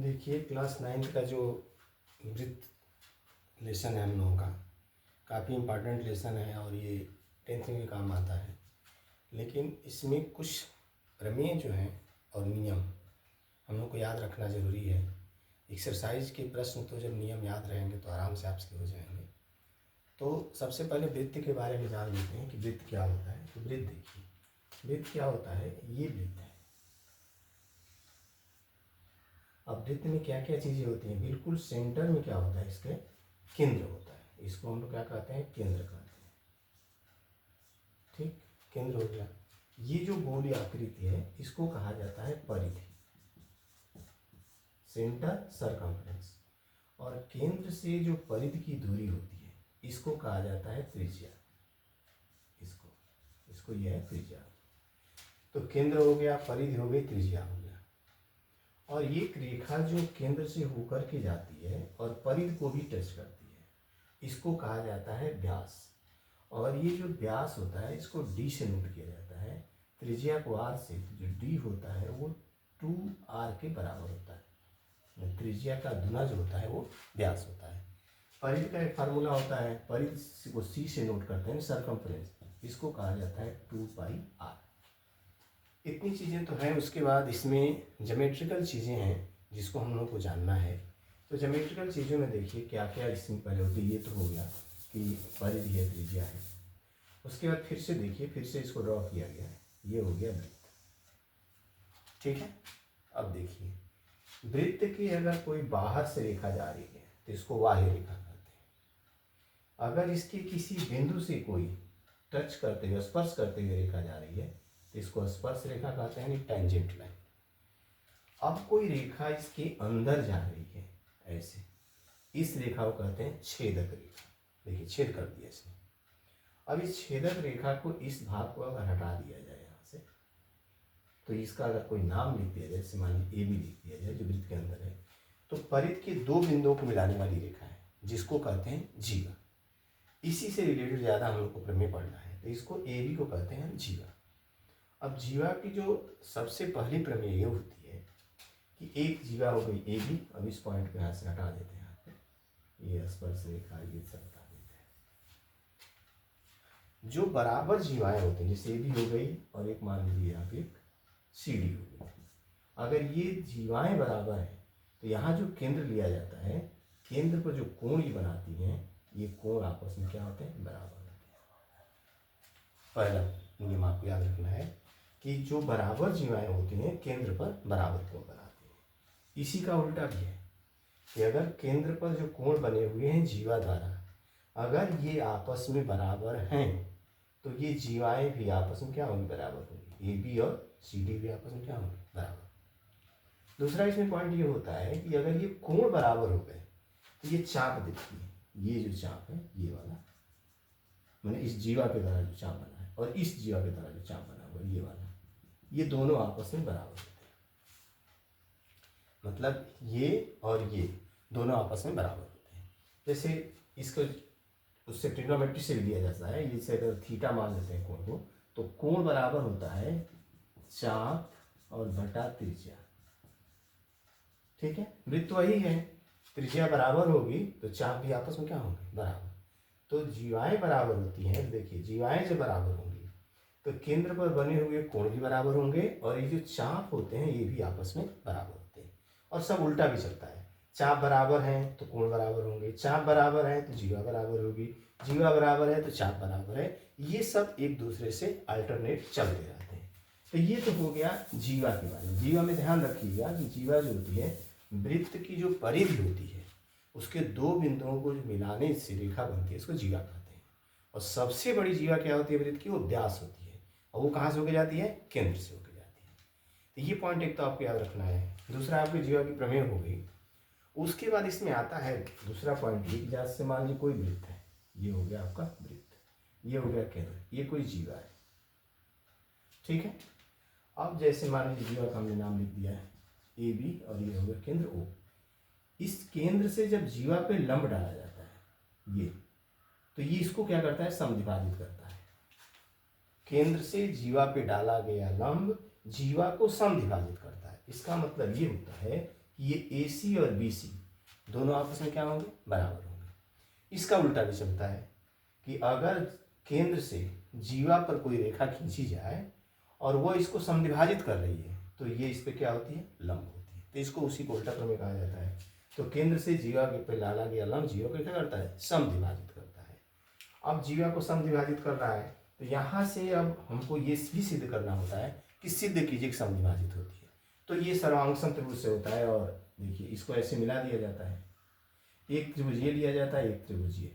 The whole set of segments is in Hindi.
देखिए क्लास 9 का जो वृत्त लेसन है हम लोगों का काफ़ी इम्पॉर्टेंट लेसन है और ये 10th में भी काम आता है। लेकिन इसमें कुछ प्रमेय जो हैं और नियम हम लोग को याद रखना ज़रूरी है। एक्सरसाइज के प्रश्न तो जब नियम याद रहेंगे तो आराम से आपसे हो जाएंगे। तो सबसे पहले वृत्त के बारे में जान लेते हैं कि वृत्त क्या होता है। तो वृत्त देखिए, वृत्त क्या होता है, ये वृत्त है। अब वृत्त में क्या क्या चीज़ें होती हैं, बिल्कुल सेंटर में क्या होता है, इसके केंद्र होता है। इसको हम लोग क्या कहते हैं, केंद्र कहते हैं। ठीक, केंद्र हो गया। ये जो गोली आकृति है इसको कहा जाता है परिधि, सेंटर सरकमफ्रेंस। और केंद्र से जो परिधि की दूरी होती है इसको कहा जाता है त्रिज्या। इसको यह है त्रिज्या। तो केंद्र हो गया, परिधि हो गई, त्रिज्या हो गया। और ये रेखा जो केंद्र से होकर के जाती है और परिधि को भी टच करती है इसको कहा जाता है व्यास। और ये जो व्यास होता है इसको डी से नोट किया जाता है। त्रिज्या को आर से, जो डी होता है वो 2r के बराबर होता है। त्रिज्या का दुना जो होता है वो व्यास होता है। परिधि का एक फार्मूला होता है, परिधि को सी से नोट करते हैं, सरकमफ्रेंस, इसको कहा जाता है 2πr। इतनी चीज़ें तो हैं। उसके बाद इसमें ज्योमेट्रिकल चीज़ें हैं जिसको हम लोग को जानना है। तो ज्योमेट्रिकल चीज़ों में देखिए क्या क्या इसमें पहले होती है। ये तो हो गया कि परिधि है, त्रिज्या है। उसके बाद फिर से देखिए, फिर से इसको ड्रॉ किया गया है, ये हो गया वृत्त। ठीक है, अब देखिए वृत्त की अगर कोई बाहर से रेखा जा रही है तो इसको बाह्य रेखा कहते हैं। अगर इसके किसी बिंदु से कोई टच करते हुए, स्पर्श करते हुए रेखा जा रही है तो इसको स्पर्श रेखा कहते हैं, यानी टेंजेंट लाइन। अब कोई रेखा इसके अंदर जा रही है ऐसे, इस रेखा को कहते हैं छेदक रेखा। देखिए छेद कर दिया इसने। अब इस छेदक रेखा को, इस भाग को अगर हटा दिया जाए यहाँ से, तो इसका अगर कोई नाम लिख दिया जाए, जैसे मान लीजिए AB लिख दिया जाए जो वृत्त के अंदर है, तो परिधि के दो बिंदुओं को मिलाने वाली रेखा है जिसको कहते हैं जीवा। इसी से रिलेटेड ज़्यादा हम लोग को प्रमेय पढ़ना है, तो इसको AB को कहते हैं जीवा। अब जीवा की जो सबसे पहली प्रमेय ये होती है कि एक जीवा हो गई AB। अब इस पॉइंट को यहाँ से हटा देते हैं, यहाँ पे ये स्पर्श रेखा ये सब हटा देते हैं। जो बराबर जीवाएं होती हैं, जैसे AB हो गई और एक मान लीजिए यहाँ पे एक CD हो गई। अगर ये जीवाएं बराबर हैं तो यहाँ जो केंद्र लिया जाता है, केंद्र पर जो कोण ये बनाती हैं, ये कोण आपस में क्या होते हैं, बराबर होते हैं। पहला नियम आपको याद रखना है कि जो बराबर जीवाएं होती हैं केंद्र पर बराबर कोण बनाती हैं। इसी का उल्टा भी है कि अगर केंद्र पर जो कोण बने हुए हैं जीवा द्वारा, अगर ये आपस में बराबर हैं तो ये जीवाएं भी आपस में क्या होंगी, बराबर होंगी। AB और CD भी आपस में क्या होंगे, बराबर। दूसरा इसमें पॉइंट ये होता है कि अगर ये कोण बराबर हो गए तो ये चाप दिखती है। ये जो चाप है ये वाला, मैंने इस जीवा के द्वारा जो चाप बना है और इस जीवा के द्वारा जो चाप बना हुआ ये वाला, ये दोनों आपस में बराबर होते हैं। मतलब ये और ये दोनों आपस में बराबर होते हैं। जैसे इसको उससे ट्रिग्नोमेट्री से भी दिया जाता है। ये से अगर थीटा मान लेते हैं कोण को, तो कोण बराबर होता है चाप और बटा त्रिज्या। ठीक है, वृत्त वही है, त्रिज्या बराबर होगी तो चाप भी आपस में क्या होंगे, बराबर। तो जीवाएं बराबर होती हैं। देखिए जीवाएं जब बराबर होंगी तो केंद्र पर बने हुए कोण भी बराबर होंगे और ये जो चाप होते हैं ये भी आपस में बराबर होते हैं। और सब उल्टा भी चलता है, चाप बराबर हैं तो कोण बराबर होंगे, चाप बराबर है तो जीवा बराबर होगी, जीवा बराबर है तो चाप बराबर है। ये सब एक दूसरे से अल्टरनेट चलते रहते हैं। तो ये तो हो गया जीवा के बारे में। जीवा में ध्यान रखिएगा कि जीवा जो होती है, वृत्त की जो परिधि होती है उसके दो बिंदुओं को जो मिलाने से रेखा बनती है इसको जीवा कहते हैं। और सबसे बड़ी जीवा क्या होती है वृत्त की, वो व्यास होती है। और वो कहाँ से होकर जाती है, केंद्र से होकर जाती है। तो ये पॉइंट एक तो आपको याद रखना है। दूसरा आपकी जीवा की प्रमेय हो गई। उसके बाद इसमें आता है दूसरा पॉइंट ये, जैसे से मान लीजिए कोई वृत्त है, ये हो गया आपका वृत्त, ये हो गया केंद्र, ये कोई जीवा है। ठीक है, अब जैसे मान लीजिए जीवा का हमने नाम लिख दिया है AB और ये हो गया केंद्र O। इस केंद्र से जब जीवा पे लंब डाला जाता है ये, तो ये इसको क्या करता है, समद्विभाजित करता है। केंद्र से जीवा पे डाला गया लंब जीवा को समद्विभाजित करता है। इसका मतलब ये होता है कि ये AC और BC दोनों आपस में क्या होंगे, बराबर होंगे। इसका उल्टा भी चलता है कि अगर केंद्र से जीवा पर कोई रेखा खींची जाए और वो इसको समद्विभाजित कर रही है तो ये इस पे क्या होती है, लंब होती है। तो इसको उसी को उल्टा प्रमेय कहा जाता है। तो केंद्र से जीवा के पे डाला गया लंब जीवा को क्या करता है, समद्विभाजित करता है। अब जीवा को समद्विभाजित कर रहा है तो यहाँ से अब हमको ये भी सिद्ध करना होता है कि सिद्ध कीजिए कि समद्विभाजित होती है। तो ये सर्वांगसम त्रिभुज से होता है। और देखिए इसको ऐसे मिला दिया जाता है, एक त्रिभुज ये लिया जाता है, एक त्रिभुज ये।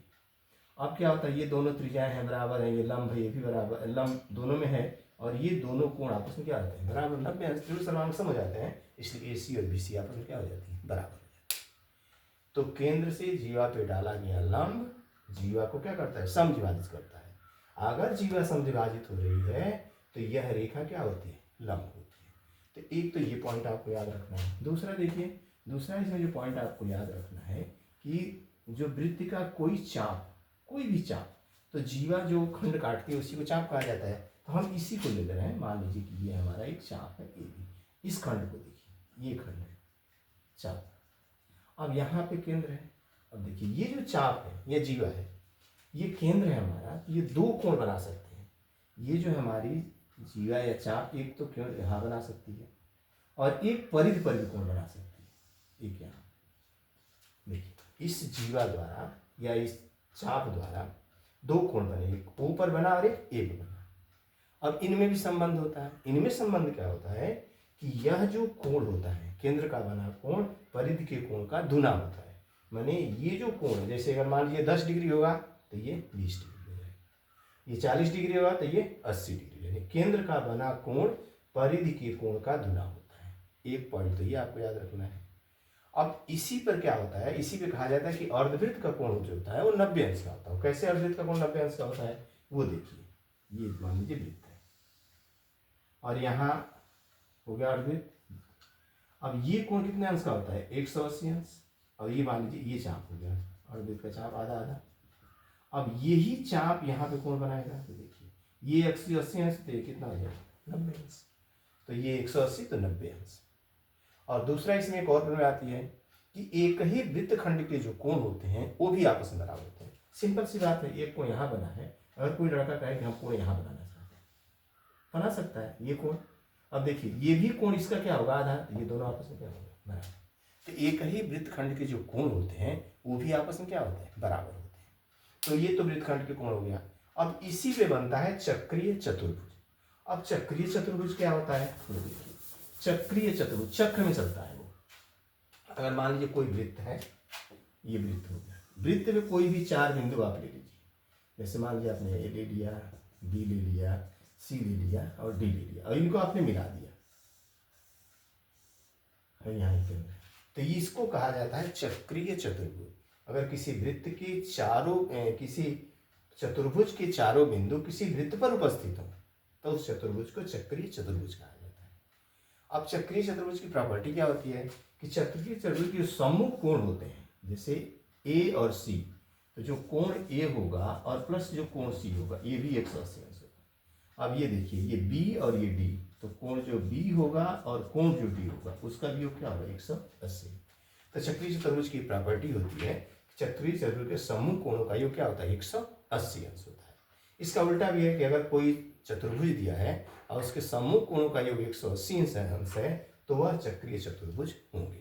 अब क्या होता है, ये दोनों त्रिज्याएं हैं बराबर है, ये लंब है, ये भी बराबर, लंब दोनों में है और ये दोनों कोण आपस में क्या होते हैं, बराबर। 90 अंश त्रिभुज सर्वांगसम हो जाते हैं, इसलिए AC और BC आपस में क्या हो जाती है, बराबर हो जाती है। तो केंद्र से जीवा पे डाला गया लंब जीवा को क्या करता है, समद्विभाजित करता है। अगर जीवा समद्विभाजित हो रही है तो यह रेखा क्या होती है, लंब होती है। तो एक तो ये पॉइंट आपको याद रखना है। दूसरा देखिए, दूसरा इसमें जो पॉइंट आपको याद रखना है कि जो वृत्त का कोई चाप, कोई भी चाप, तो जीवा जो खंड काटती है उसी को चाप कहा जाता है। तो हम इसी को ले रहे हैं, मान लीजिए कि ये हमारा एक चाप है AB। इस खंड को देखिए, ये खंड है चाप। अब यहाँ पे केंद्र है। अब देखिए ये जो चाप है, ये जीवा है, ये केंद्र है हमारा। ये दो कोण बना सकते हैं। ये जो हमारी जीवा या चाप, एक तो केंद्र यहाँ बना सकती है और एक परिधि पर भी कोण बना सकती है। एक यहाँ देखिए, इस जीवा द्वारा या इस चाप द्वारा दो कोण बने, एक ऊपर बना और एक बना। अब इनमें भी संबंध होता है। इनमें संबंध क्या होता है कि यह जो कोण होता है, केंद्र का बना कोण परिधि के कोण का दुना होता है। माने ये जो कोण है, जैसे अगर मान लीजिए 10 डिग्री होगा तो ये 20 डिग्री हो जाएगा, ये 40 डिग्री होगा तो ये 80 डिग्री। यानी केंद्र का बना कोण परिधि के कोण का दुना होता है। एक पॉइंट तो ये आपको याद रखना है। अब इसी पर क्या होता है, इसी पे कहा जाता है कि अर्धवृत्त का कोण जो होता है वो 90 अंश का होता है। कैसे अर्धवृत्त का कोण 90 अंश का होता है, वो देखिए। ये मान लीजिए वृत्त है और यहाँ हो गया अर्धवृत्त। अब ये कोण कितने अंश का होता है, 180 अंश। और ये मान लीजिए ये चाप हो गया, अर्धवृत्त का चाप आधा आधा। अब यही चाप यहाँ पे कोण बनाएगा, तो देखिए ये 180 अंश, तो ये कितना हो जाएगा, 90 अंश। तो ये 180 तो 90 अंश। और दूसरा इसमें एक और प्रमेय आती है कि एक ही वृत्त खंड के जो कोण होते हैं वो भी आपस में बराबर होते हैं। सिंपल सी बात है, एक कोण यहाँ बना है, अगर कोई लड़का कहे कि हम कोण यहाँ बनाना चाहते हैं, बना सकता है ये कोण। अब देखिए ये भी कोण इसका क्या होगा, आधा, तो ये दोनों आपस में क्या होगा, बराबर। तो एक ही वृत्त खंड के जो कोण होते हैं वो भी आपस में क्या होते हैं, बराबर होते हैं। तो ये तो वृत्त खंड के कोण हो गया। अब इसी पे बनता है चक्रीय चतुर्भुज। अब चक्रीय चतुर्भुज क्या होता है, वो देखिए। चक्रीय चतुर्भुज चक्र में चलता है वो। अगर मान लीजिए कोई वृत्त है, ये वृत्त हो गया, वृत्त में कोई भी 4 बिंदु आप ले लीजिए। जैसे मान लीजिए आपने A ले लिया, B ले लिया, C ले लिया और D ले लिया और इनको आपने मिला दिया यहाँ केंद्र। तो इसको कहा जाता है चक्रीय चतुर्भुज। अगर किसी वृत्त के चारों किसी चतुर्भुज के चारों बिंदु किसी वृत्त पर उपस्थित हो तो उस चतुर्भुज को चक्रीय चतुर्भुज कहा जाता है। अब चक्रीय चतुर्भुज की प्रॉपर्टी क्या होती है कि चक्रीय चतुर्भुज के सम्मुख कोण होते हैं, जैसे A और C, तो जो कोण A होगा और प्लस जो कोण C होगा ये भी 180 अंश होगा। अब ये देखिए ये B और ये D, तो कोण जो B होगा और कोण जो D होगा उसका योग क्या होगा, 180। तो चक्रीय चतुर्भुज की प्रॉपर्टी होती है, चक्रीय चतुर्भुज के सम्मुख कोणों का योग क्या होता है, 180 अंश होता है। इसका उल्टा भी है कि अगर कोई चतुर्भुज दिया है और उसके सम्मुख कोणों का योग 180 अंश है तो वह चक्रीय चतुर्भुज होंगे।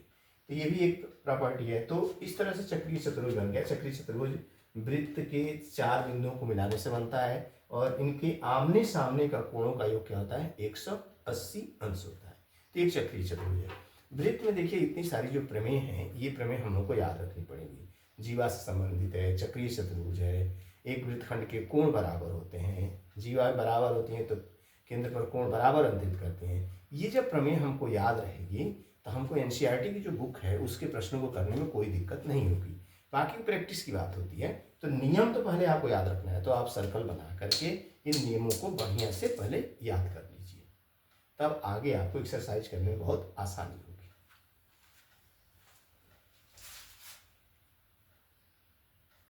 तो ये भी एक प्रॉपर्टी है। तो इस तरह से चक्रीय चतुर्भुज बन गया। चक्रीय चतुर्भुज वृत्त के 4 बिंदुओं को मिलाने से बनता है और इनके आमने सामने का कोणों का योग क्या होता है, 180 अंश होता है। तो एक चक्रीय चतुर्भुज है। वृत्त में देखिए इतनी सारी जो प्रमेय हैं, ये प्रमेय हम लोग को याद रखनी पड़ेगी। जीवा से संबंधित है, चक्रीय चतुर्भुज है, एक वृत्तखंड के कोण बराबर होते हैं, जीवा बराबर होती हैं तो केंद्र पर कोण बराबर अंतरित करते हैं। ये जब प्रमेय हमको याद रहेगी तो हमको NCERT की जो बुक है उसके प्रश्नों को करने में कोई दिक्कत नहीं होगी। बाकी प्रैक्टिस की बात होती है। तो नियम तो पहले आपको याद रखना है, तो आप सर्कल बना करके इन नियमों को बढ़िया से पहले याद कर लीजिए, तब आगे आपको एक्सरसाइज करने में बहुत आसानी